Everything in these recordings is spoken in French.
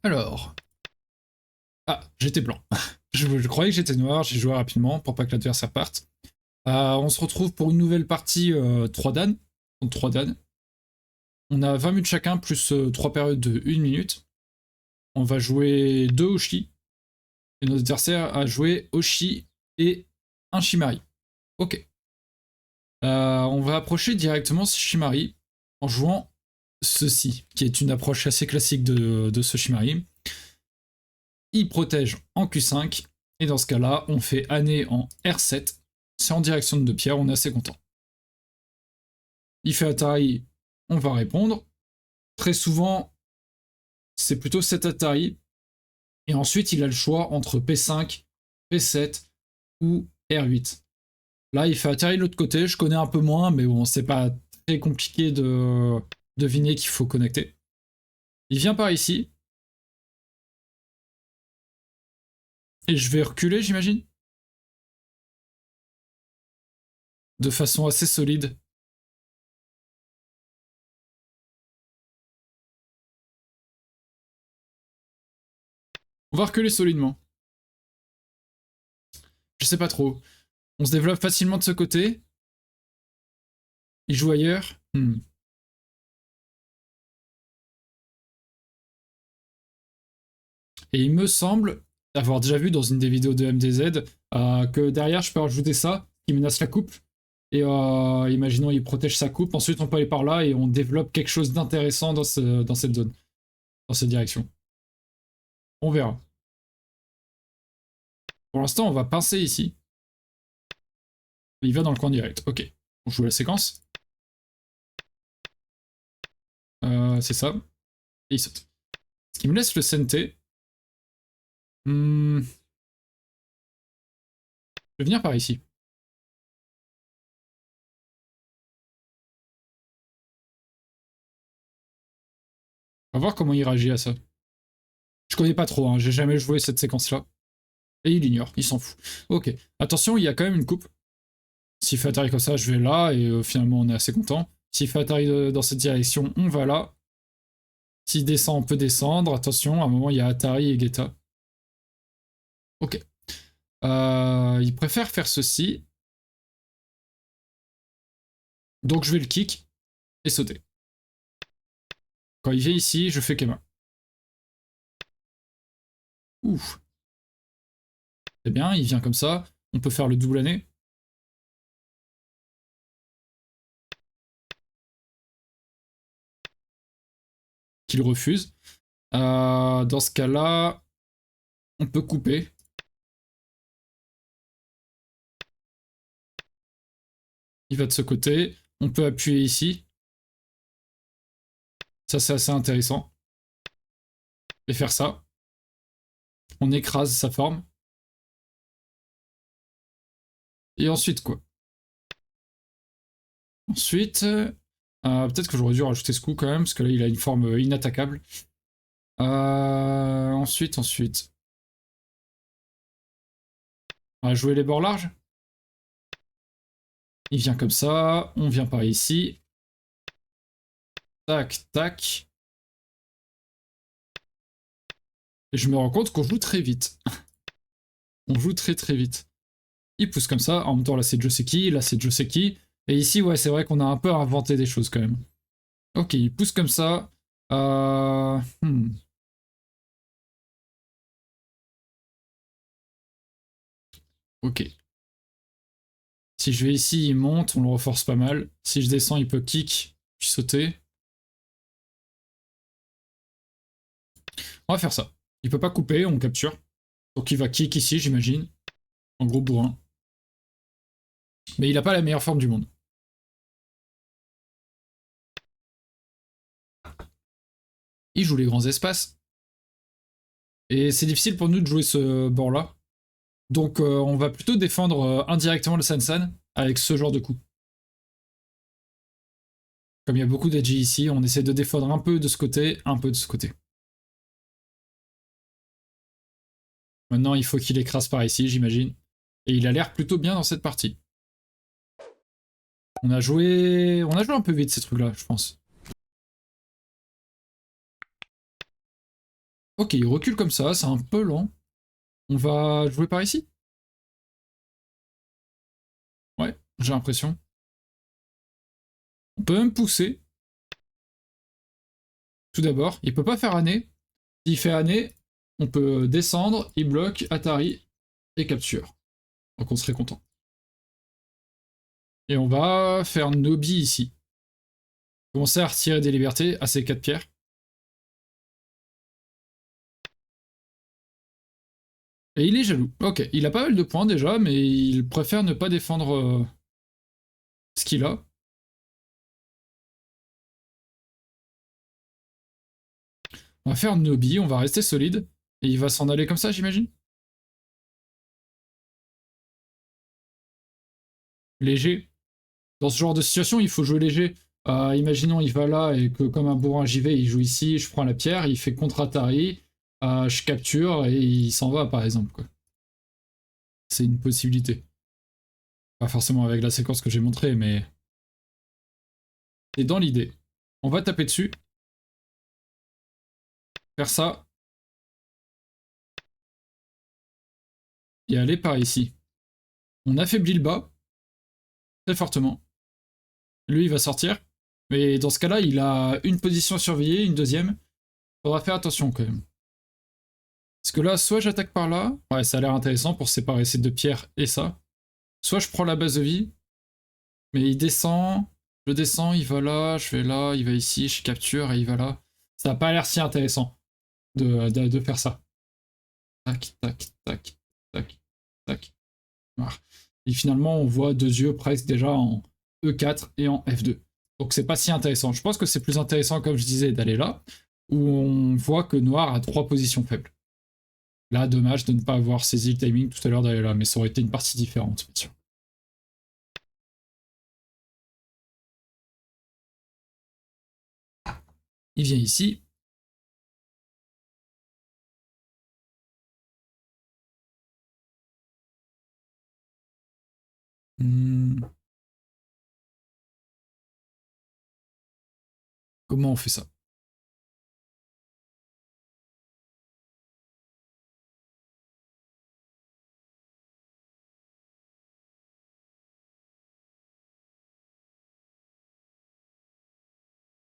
Alors... Ah, j'étais blanc. je croyais que j'étais noir, j'ai joué rapidement pour pas que l'adversaire parte. On se retrouve pour une nouvelle partie 3 Dan. Donc 3 Dan. On a 20 minutes chacun, plus 3 périodes de 1 minute. On va jouer 2 Oshi. Et notre adversaire a joué Oshi et un Shimari. Ok. On va approcher directement ce Shimari en jouant ceci, qui est une approche assez classique de ce Shimari. Il protège en Q5, et dans ce cas-là, on fait Année en R7. C'est en direction de 2 pierres, on est assez content. Il fait Atari, on va répondre. Très souvent, c'est plutôt cet Atari. Et ensuite, il a le choix entre P5, P7 ou R8. Là, il fait Atari de l'autre côté. Je connais un peu moins, mais bon, c'est pas très compliqué de deviner qu'il faut connecter. Il vient par ici. Et je vais reculer, j'imagine. De façon assez solide. On va reculer solidement. Je sais pas trop. On se développe facilement de ce côté. Il joue ailleurs. Et il me semble avoir déjà vu dans une des vidéos de MDZ que derrière je peux rajouter ça, qui menace la coupe. Et imaginons il protège sa coupe, ensuite on peut aller par là et on développe quelque chose d'intéressant dans cette zone, dans cette direction. On verra. Pour l'instant on va pincer ici. Il va dans le coin direct, ok. On joue la séquence. C'est ça. Et il saute. Ce qui me laisse le CNT. Je vais venir par ici. On va voir comment il réagit à ça. Je connais pas trop, hein, j'ai jamais joué cette séquence-là. Et il ignore, il s'en fout. Ok, attention, il y a quand même une coupe. S'il fait Atari comme ça, je vais là, et finalement on est assez content. S'il fait Atari dans cette direction, on va là. S'il descend, on peut descendre. Attention, à un moment, il y a Atari et Geta. Ok. Il préfère faire ceci. Donc je vais le kick et sauter. Quand il vient ici, je fais Kema. Ouf. C'est bien, il vient comme ça. On peut faire le double année. Qu'il refuse. Dans ce cas-là, on peut couper. Il va de ce côté. On peut appuyer ici. Ça, c'est assez intéressant. Et faire ça. On écrase sa forme. Et ensuite, quoi? Ensuite, peut-être que j'aurais dû rajouter ce coup quand même, parce que là, il a une forme inattaquable. Ensuite. On va jouer les bords larges. Il vient comme ça. On vient par ici. Tac, tac. Et je me rends compte qu'on joue très vite. On joue très très vite. Il pousse comme ça. En même temps, là, c'est Joseki. Là, c'est Joseki. Et ici, ouais, c'est vrai qu'on a un peu inventé des choses quand même. Ok, il pousse comme ça. Ok. Si je vais ici, il monte, on le reforce pas mal. Si je descends, il peut kick, puis sauter. On va faire ça. Il peut pas couper, on capture. Donc il va kick ici, j'imagine. En gros bourrin. Mais il a pas la meilleure forme du monde. Il joue les grands espaces. Et c'est difficile pour nous de jouer ce bord-là. Donc on va plutôt défendre indirectement le Sansan avec ce genre de coup. Comme il y a beaucoup d'edgy ici, on essaie de défendre un peu de ce côté, un peu de ce côté. Maintenant, il faut qu'il écrase par ici, j'imagine. Et il a l'air plutôt bien dans cette partie. On a joué un peu vite ces trucs-là, je pense. Ok, il recule comme ça, c'est un peu lent. On va jouer par ici? Ouais, j'ai l'impression. On peut même pousser. Tout d'abord, il peut pas faire année. S'il fait année, on peut descendre, il bloque, Atari et capture. Donc on serait content. Et on va faire Nobi ici. Commencer à retirer des libertés à ces 4 pierres. Et il est jaloux. Ok, il a pas mal de points déjà, mais il préfère ne pas défendre ce qu'il a. On va faire Nobi, on va rester solide. Et il va s'en aller comme ça, j'imagine. Léger. Dans ce genre de situation, il faut jouer léger. Imaginons, il va là et que comme un bourrin j'y vais, il joue ici, je prends la pierre, il fait contre Atari, je capture et il s'en va par exemple. C'est une possibilité. Pas forcément avec la séquence que j'ai montrée, mais c'est dans l'idée. On va taper dessus. Faire ça. Et aller par ici. On affaiblit le bas. Très fortement. Lui, il va sortir. Mais dans ce cas-là, il a une position à surveiller, une deuxième. Faudra faire attention quand même. Parce que là, soit j'attaque par là. Ouais, ça a l'air intéressant pour séparer ces deux pierres et ça. Soit je prends la base de vie. Mais il descend. Je descends, il va là, je vais là, il va ici, je capture et il va là. Ça n'a pas l'air si intéressant de faire ça. Tac, tac, tac, tac, tac. Voilà. Et finalement, on voit deux yeux presque déjà en E4 et en F2. Donc c'est pas si intéressant. Je pense que c'est plus intéressant, comme je disais, d'aller là, où on voit que noir a 3 positions faibles. Là, dommage de ne pas avoir saisi le timing tout à l'heure d'aller là, mais ça aurait été une partie différente, bien sûr. Il vient ici. Comment on fait ça?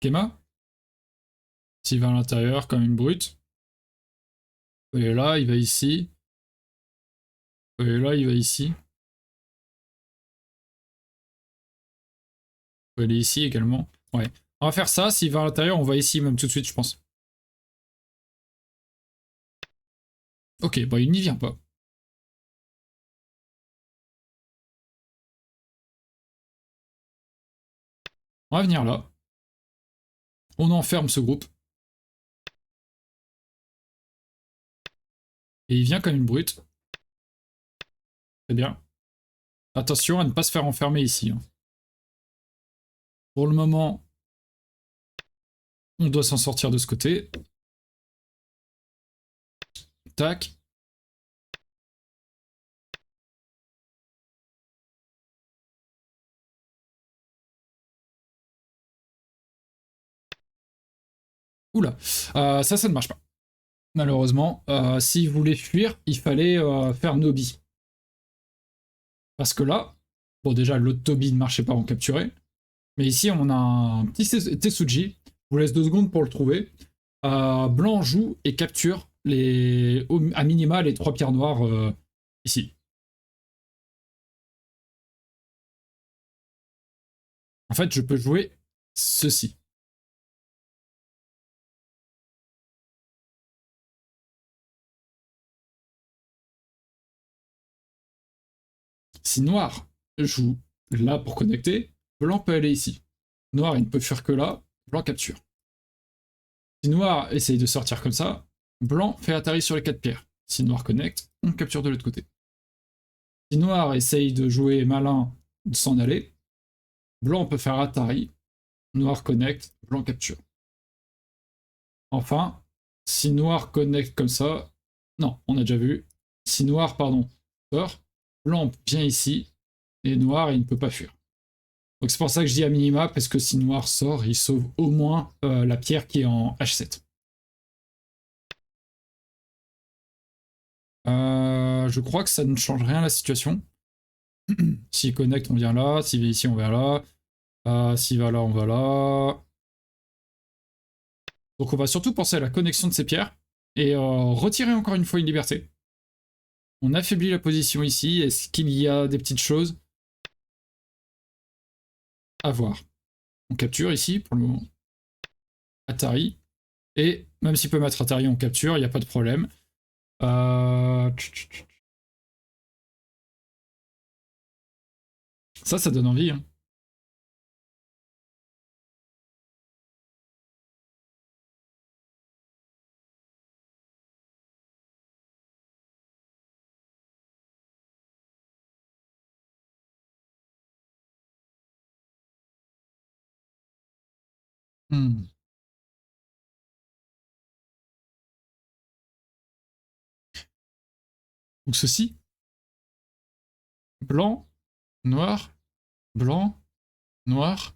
Kema? S'il va à l'intérieur comme une brute. Et là, il va ici. Et là, il va ici. Il va aller ici également. Ouais. On va faire ça. S'il va à l'intérieur, on va ici même tout de suite, je pense. Ok, bah il n'y vient pas. On va venir là. On enferme ce groupe. Et il vient comme une brute. Très bien. Attention à ne pas se faire enfermer ici. Hein. Pour le moment, on doit s'en sortir de ce côté. Tac. Oula. Ça ne marche pas. Malheureusement, s'il voulait fuir, il fallait faire Nobi. Parce que là, bon déjà l'autre Tobi ne marchait pas, on capturait. Mais ici, on a un petit Tetsuji. Je vous laisse 2 secondes pour le trouver. Blanc joue et capture à minima les 3 pierres noires ici. En fait, je peux jouer ceci. Si noir joue là pour connecter, blanc peut aller ici. Noir, il ne peut fuir que là, blanc capture. Si noir essaye de sortir comme ça, blanc fait Atari sur les 4 pierres. Si noir connecte, on capture de l'autre côté. Si noir essaye de jouer malin, de s'en aller, blanc peut faire Atari, noir connecte, blanc capture. Enfin, si noir connecte comme ça, non, on a déjà vu. Si noir, pardon, sort, blanc vient ici, et noir, il ne peut pas fuir. Donc c'est pour ça que je dis à minima, parce que si noir sort, il sauve au moins la pierre qui est en H7. Je crois que ça ne change rien à la situation. S'il connecte, on vient là. S'il vient ici, on vient là. S'il va là, on va là. Donc on va surtout penser à la connexion de ces pierres et retirer encore une fois une liberté. On affaiblit la position ici. Est-ce qu'il y a des petites choses à voir? On capture ici pour le moment. Atari. Et même s'il peut mettre Atari, on capture, il n'y a pas de problème. Ça donne envie. Hein. Hmm. Ou ceci. Blanc, noir, blanc, noir,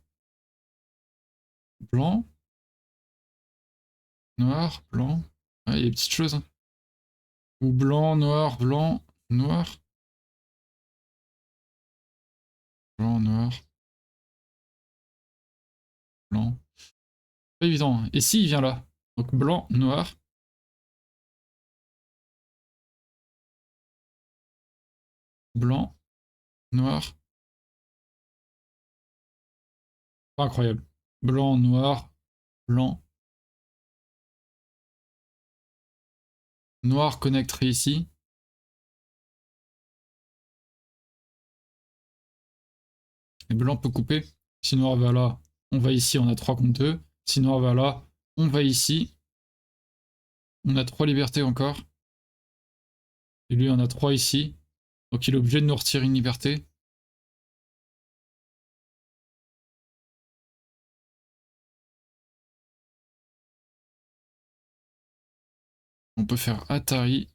blanc, noir, blanc. Ouais, il y a des petites choses. Hein. Ou blanc, noir, blanc, noir. Blanc, noir, blanc. Pas évident. Hein. Et si il vient là? Donc blanc, noir. Blanc, noir. Pas incroyable. Blanc, noir, blanc. Noir connecterait ici. Et blanc peut couper. Si noir va là, on va ici, on a 3 contre 2. Si noir va là, on va ici. On a 3 libertés encore. Et lui, on a 3 ici. Donc il est obligé de nous retirer une liberté. On peut faire Atari.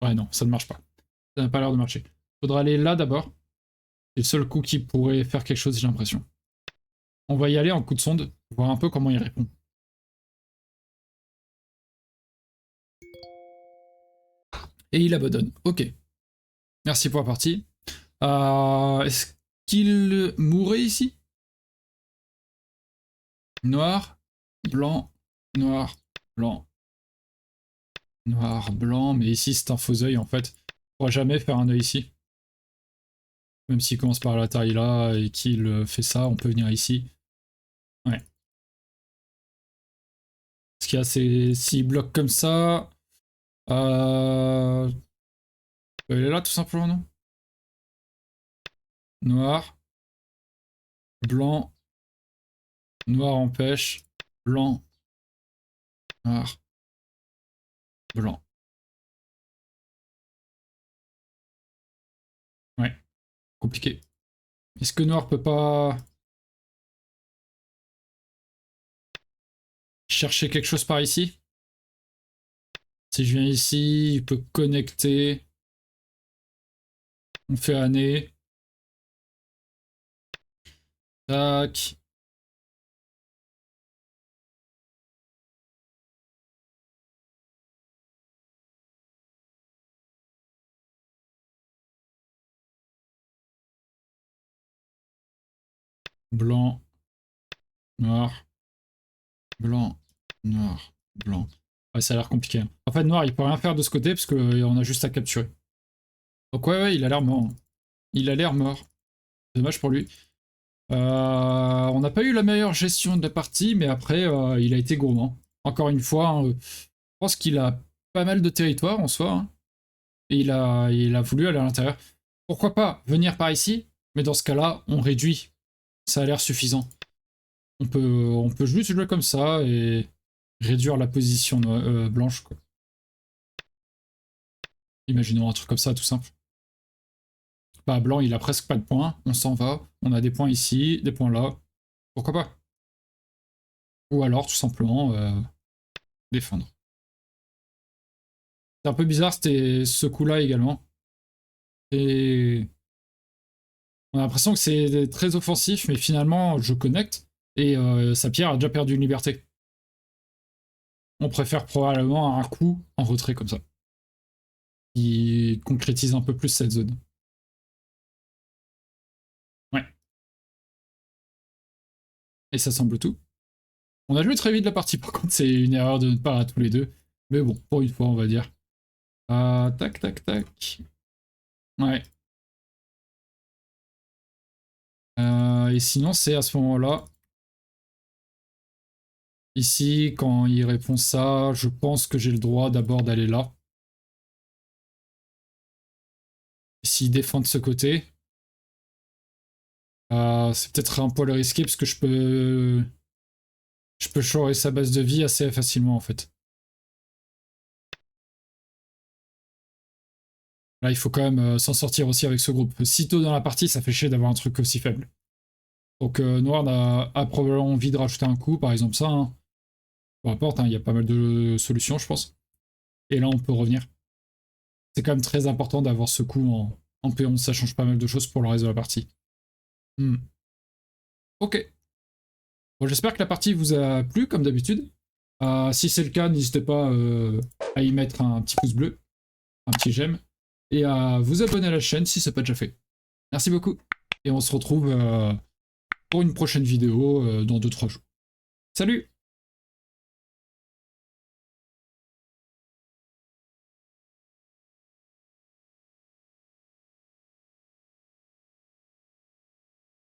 Ouais, non, ça ne marche pas. Ça n'a pas l'air de marcher. Faudra aller là d'abord. C'est le seul coup qui pourrait faire quelque chose, j'ai l'impression. On va y aller en coup de sonde, voir un peu comment il répond. Et il abandonne. Ok. Merci pour la partie. Est-ce qu'il mourrait ici? Noir, blanc, noir, blanc, noir, blanc. Mais ici, c'est un faux œil en fait. On pourra jamais faire un œil ici. Même s'il commence par la taille là et qu'il fait ça, on peut venir ici. Ouais. Ce qu'il y a, c'est s'il bloque comme ça. Il est là tout simplement, non? Noir, blanc, noir empêche, blanc, noir, blanc. Ouais, compliqué. Est-ce que noir peut pas chercher quelque chose par ici? Si je viens ici, il peut connecter. On fait année. Tac. Blanc, noir, blanc, noir, blanc. Ouais, ça a l'air compliqué. Hein. En fait, noir, il peut rien faire de ce côté parce qu'on a juste à capturer. Donc ouais, il a l'air mort. Hein. Il a l'air mort. Dommage pour lui. On n'a pas eu la meilleure gestion de la partie, mais après, il a été gourmand. Encore une fois, hein, je pense qu'il a pas mal de territoire en soi, hein, et il a voulu aller à l'intérieur. Pourquoi pas venir par ici, mais dans ce cas-là, on réduit. Ça a l'air suffisant. On peut juste jouer comme ça et réduire la position blanche. Quoi. Imaginons un truc comme ça, tout simple. Bah, blanc, il a presque pas de points. On s'en va. On a des points ici, des points là. Pourquoi pas? Ou alors, tout simplement, défendre. C'est un peu bizarre, c'était ce coup-là également. Et on a l'impression que c'est très offensif, mais finalement, je connecte et sa pierre a déjà perdu une liberté. On préfère probablement un coup en retrait comme ça. qui concrétise un peu plus cette zone. Ouais. Et ça semble tout. On a joué très vite la partie, par contre, c'est une erreur de notre part à tous les deux. Mais bon, pour une fois, on va dire. Tac, tac, tac. Ouais. Et sinon, c'est à ce moment-là. Ici, quand il répond ça, je pense que j'ai le droit d'abord d'aller là. S'il défend de ce côté, c'est peut-être un poil risqué parce que je peux chorer sa base de vie assez facilement en fait. Là, il faut quand même s'en sortir aussi avec ce groupe. Si tôt dans la partie, ça fait chier d'avoir un truc aussi faible. Donc Noir a probablement envie de rajouter un coup, par exemple ça. Hein. Peu importe, hein, il y a pas mal de solutions, je pense. Et là, on peut revenir. C'est quand même très important d'avoir ce coup en P11, ça change pas mal de choses pour le reste de la partie. Ok. Bon, j'espère que la partie vous a plu, comme d'habitude. Si c'est le cas, n'hésitez pas à y mettre un petit pouce bleu, un petit j'aime, et à vous abonner à la chaîne si ce n'est pas déjà fait. Merci beaucoup, et on se retrouve pour une prochaine vidéo dans 2-3 jours. Salut!